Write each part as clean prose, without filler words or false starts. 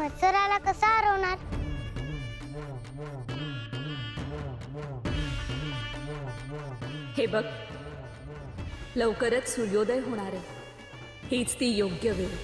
मत्सराला कसा हरवणार? हे बघ, लवकरच सूर्योदय होणार आहे. हीच ती योग्य वेळ.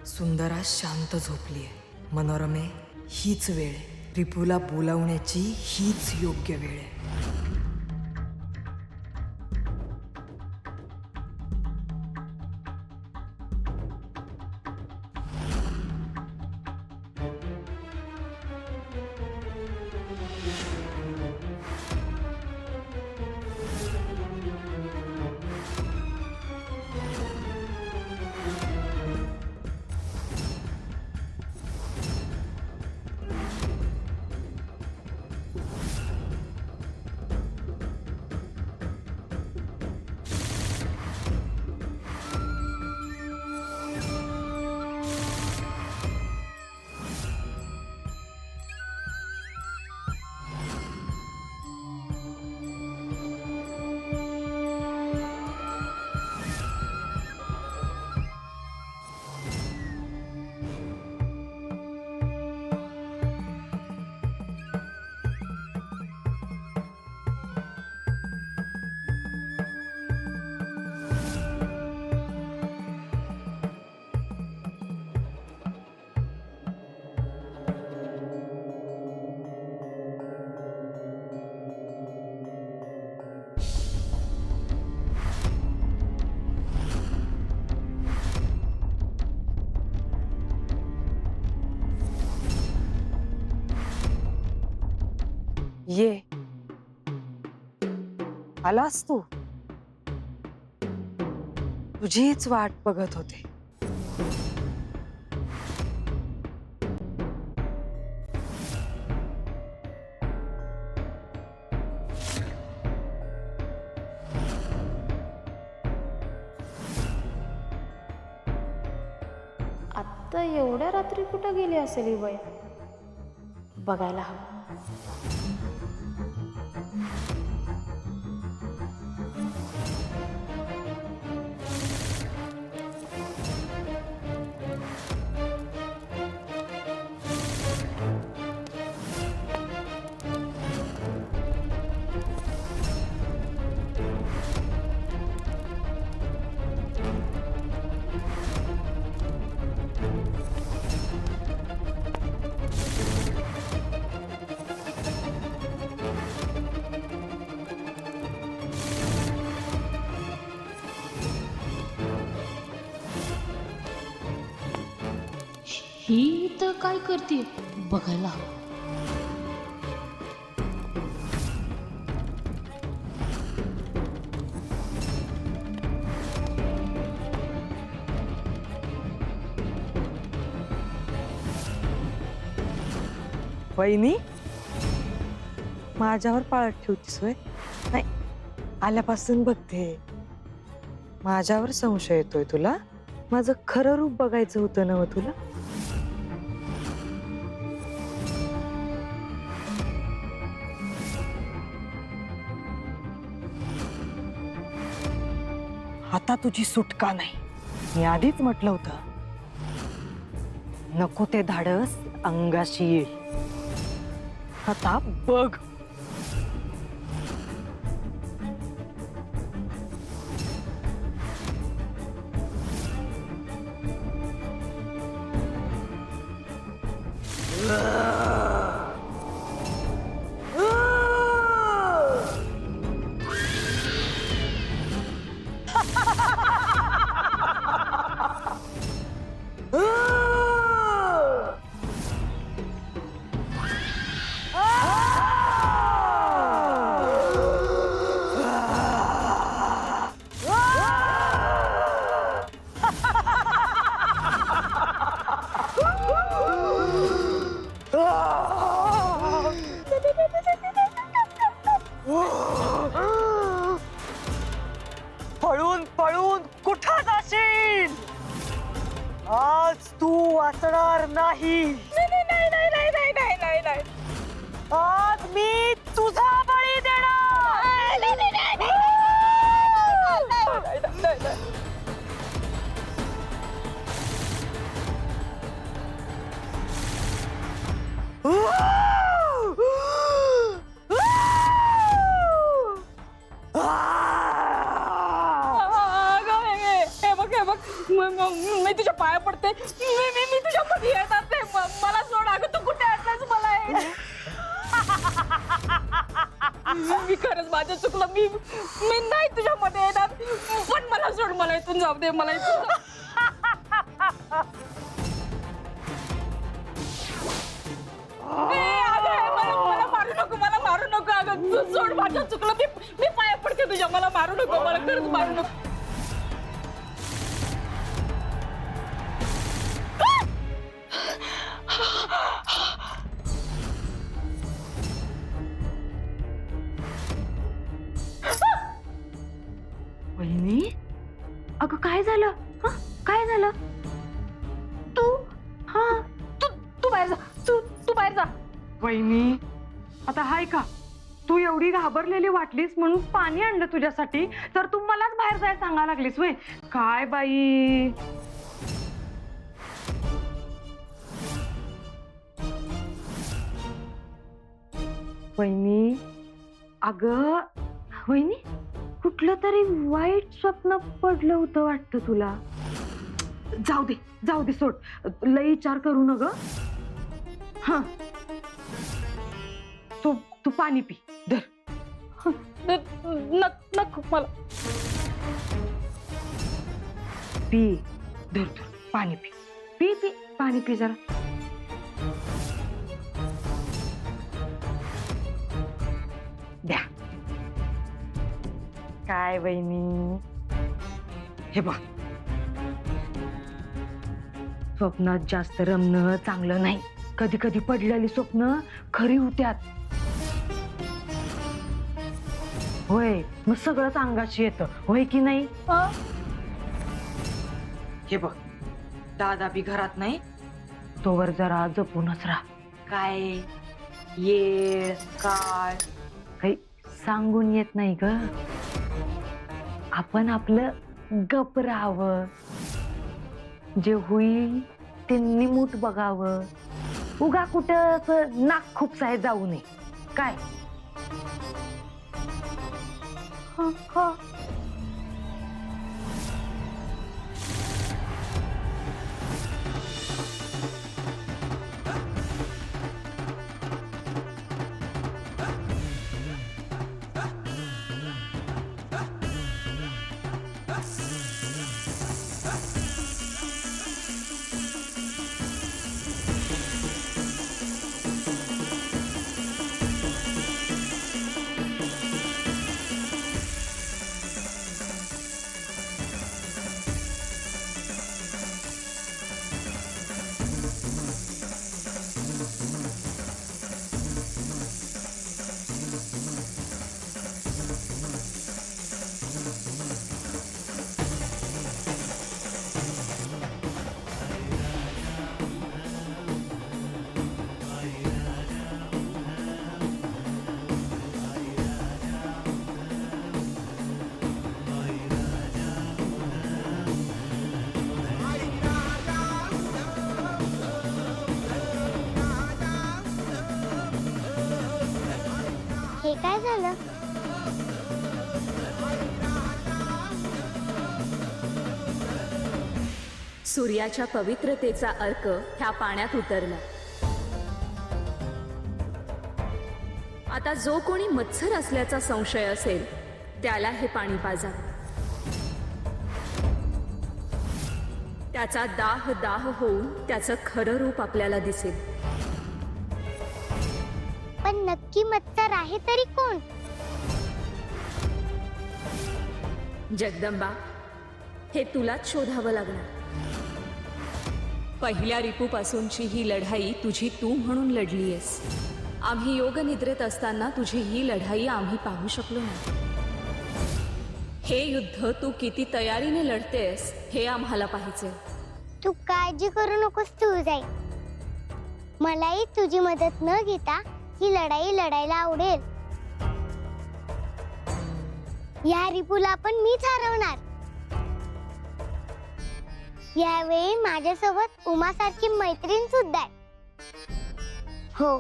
सुंदरा शांत झोपलीये. मनोरमे, हीच वेळ आहे. रिपूला बोलावण्याची हीच योग्य वेळ आहे. ये, आलास तू? तुझीच वाट बघत होते. आत्ता एवढ्या रात्री कुठं गेली असेल ही बाई? बघायला हवं. ही तर काय करते बघायला हवं. वहिनी, माझ्यावर पाळत ठेवतीस होय? नाही, आल्यापासून बघते. माझ्यावर संशय येतोय तुला? माझं खरं रूप बघायचं होतं ना तुला? आता तुझी सुटका नाही. मी आधीच म्हटलं होतं, नको ते धाडस अंगाशी येईल. आता बघ. आज तू वाचणार नाही. आज मी तुझा बळी देणार. मी तुझ्या पाया पडते. मी तुझ्या मध्ये येतात ते मला सोड. अगं तू कुठे आणलास मला मी खरंच माझं चुकलं. मी नाही तुझ्या मध्ये येणार पण मला सोड. मला इथून जाऊ दे. मला इथून मला मारू नको. मला मारू नको. अगं तू सोड. माझं चुकलं. मी पाया पडते तुझ्या. मला मारू नको. मला खरंच मारू नको. वहिनी, अगं काय झालं? काय झालं? तू तू बाहेर जा. तू बाहेर जा. वहिनी, आता हाय का? तू एवढी घाबरलेली वाटलीस म्हणून पाणी आणलं तुझ्यासाठी, तर तू मलाच बाहेर जायला सांगायला लागलीस वय? काय बाई. वहिनी, अगं वहिनी, कुठलं तरी वाईट स्वप्न पडलं होतं वाटतं तुला. जाऊ दे सोड. लई विचार करू न ग. हा, तू पाणी पी. धर. नको मला. पी. धर पाणी पी. पी पाणी पी जरा. द्या. काय वहिनी, हे बघ, स्वप्नात जास्त रमणं चांगलं नाही. कधी कधी पडलेली स्वप्न खरी होत्यात. होय, मग सगळंच अंगाशी येतं. होय की नाही? हे बघ, दादा बी घरात नाही तोवर जरा जपूनच राहा. काय ये काय काही सांगून येत नाही ग. आपण आपलं गप राहावं. जे होईल ते निमूट बघावं. उगा कुठं असं नाक खुपसाय जाऊ नये. काय? हे काय झालं? सूर्याच्या पवित्रतेचा अर्क ह्या पाण्यात उतरला. आता जो कोणी मत्सर असल्याचा संशय असेल त्याला हे पाणी पाजा. त्याचा दाह दाह होऊन त्याचं खरं रूप आपल्याला दिसेल. पण नक्की मत्सर आहे तरी कोण? जगदंबा, हे तुलाच शोधावं लागणार. पहिल्या रिपूपासूनची ही लढाई तुझी तू म्हणून लढलीयस. आम्ही योगनिद्रेत असताना तुझी ही लढाई आम्ही पाहू शकलो नाही. हे युद्ध तू किती तयारीने लढतेस हे आम्हाला पाहिजे. तू काळजी करू नकोस तू जाई. मलाही तुझी मदत न घेता ही लढाई लढायला आवडेल. या रिपूला पण मीच हरवणार. यावेळी माझ्यासोबत उमासारखी मैत्रीण सुद्धा आहे. हो,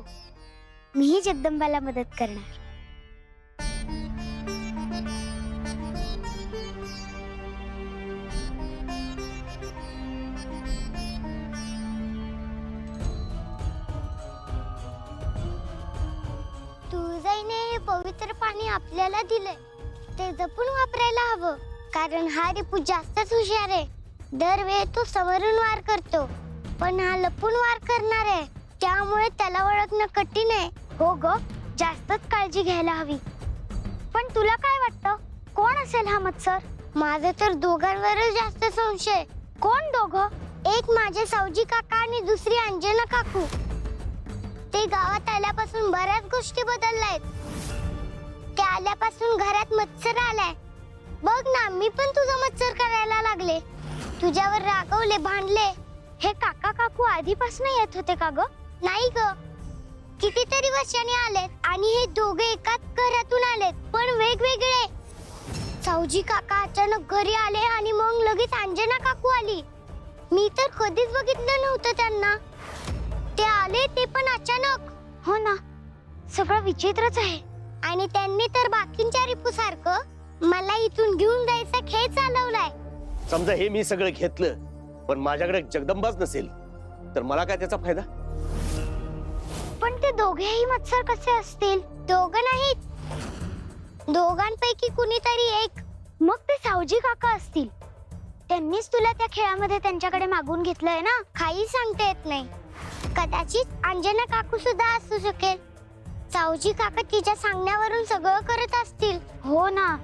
मीही जगदंबाला मदत करणार. तुळजाईने हे पवित्र पाणी आपल्याला दिलंय, ते जपून वापरायला हवं. कारण हा रिपू जास्तच हुशार आहे. दरवेळी तो समोरून वार करतो, पण हा लपून वार करणार आहे. त्यामुळे त्याला ओळखणं कठीण आहे. हो ग, जास्तच काळजी घ्यायला हवी. पण तुला काय वाटतं, कोण असेल हा मत्सर? माझं तर दोघांवरच जास्त संशय. कोण दोघं? एक माझे सावजी काका आणि दुसरी अंजना काकू. ते गावात आल्यापासून बऱ्याच गोष्टी बदलल्यात. ते आल्यापासून घरात मत्सर आलाय. बघ ना, मी पण तुझा मत्सर करायला लागले. तुझ्यावर रागवले, भांडले. हे काका काकू आधीपासून येत होते का ग? नाही ग, कितीतरी वर्षांनी आलेत. आणि हे दोघे एकाच घरातून आलेत, पण वेगवेगळे. सावजी काका अचानक घरी आले आणि मग लगेच अंजना काकू आली. मी तर कधीच बघितलं नव्हतं त्यांना. ते आले ते पण अचानक. हो ना, सगळं विचित्रच आहे. आणि त्यांनी तर बाकींच्या रिपू सारखं मला इथून घेऊन जायचा खेळ चालवलाय. समजा हे मी सगळं घेतलं, पण माझ्याकडे जगदंबाच नसेल तर मला काय त्याचा फायदा? पण ते दोघेही मत्सर कसे असतील? दोघं नाहीत, दोघांपैकी कुणीतरी एक. मग ते सावजी काका असतील. त्यांनीच तुला त्या खेळामध्ये त्यांच्याकडे मागून घेतलंय ना. काही सांगता येत नाही. कदाचित अंजना काकू सुद्धा असू शकेल. सावजी काका तिच्या सांगण्यावरून सगळं करत असतील. हो ना,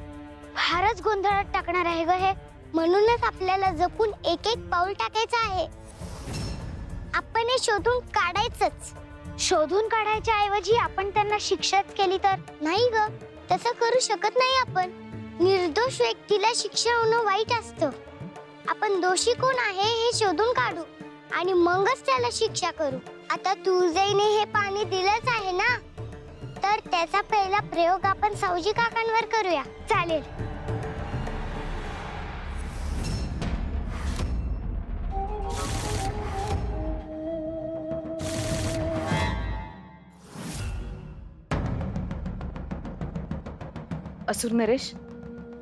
फारच गोंधळात टाकणार आहे ग हे. म्हणूनच आपल्याला जपून एक एक पाऊल टाकायचं आहे. आपण हे शोधून काढायचंच. शोधून काढायच्या ऐवजी आपण त्यांना शिक्षाच केली तर? नाही ग, तसं करू शकत नाही आपण. निर्दोष व्यक्तीला शिक्षा होणं वाईट असतं. आपण दोषी कोण आहे हे शोधून काढू आणि मगच त्याला शिक्षा करू. आता तुळजाईने हे पाणी दिलंच आहे ना, तर त्याचा पहिला प्रयोग आपण सावजी काकांवर करूया. चालेल. असुर नरेश,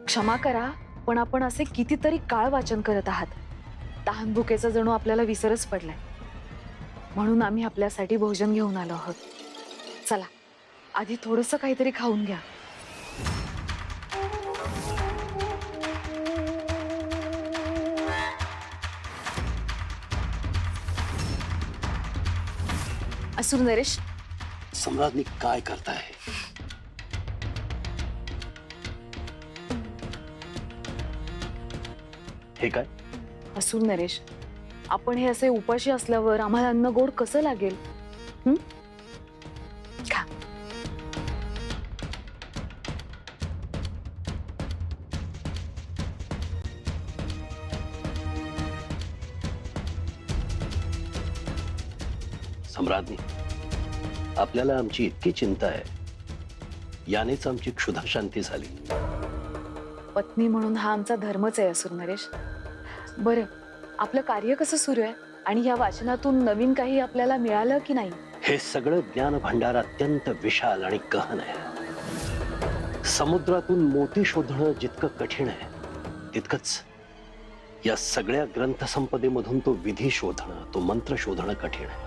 क्षमा करा, पण आपण असे कितीतरी काळ वाचन करत आहात. तहान भुकेचा जणू आपल्याला विसरच पडलाय. म्हणून आम्ही आपल्यासाठी भोजन घेऊन आलो आहोत. चला, आधी थोडंसं काहीतरी खाऊन घ्या. असुर नरेश, सम्राज्ञी काय करताय? हे काय? असुर नरेश, आपण हे असे उपाशी असल्यावर आम्हाला अन्न गोड कसं लागेल? खा. सम्राज्ञी, आपल्याला आमची इतकी चिंता आहे, यानेच आमची क्षुधा शांती झाली. पत्नी म्हणून हा आमचा धर्मच आहे असुर नरेश. बरं, आपलं कार्य कसं सुरू आहे आणि या वाचनातून नवीन काही आपल्याला मिळालं की नाही? हे सगळं ज्ञान भांडार अत्यंत विशाल आणि गहन आहे. समुद्रातून मोती शोधणं जितकं कठीण आहे, तितकंच या सगळ्या ग्रंथ संपदेमधून तो विधी शोधणं, तो मंत्र शोधणं कठीण आहे.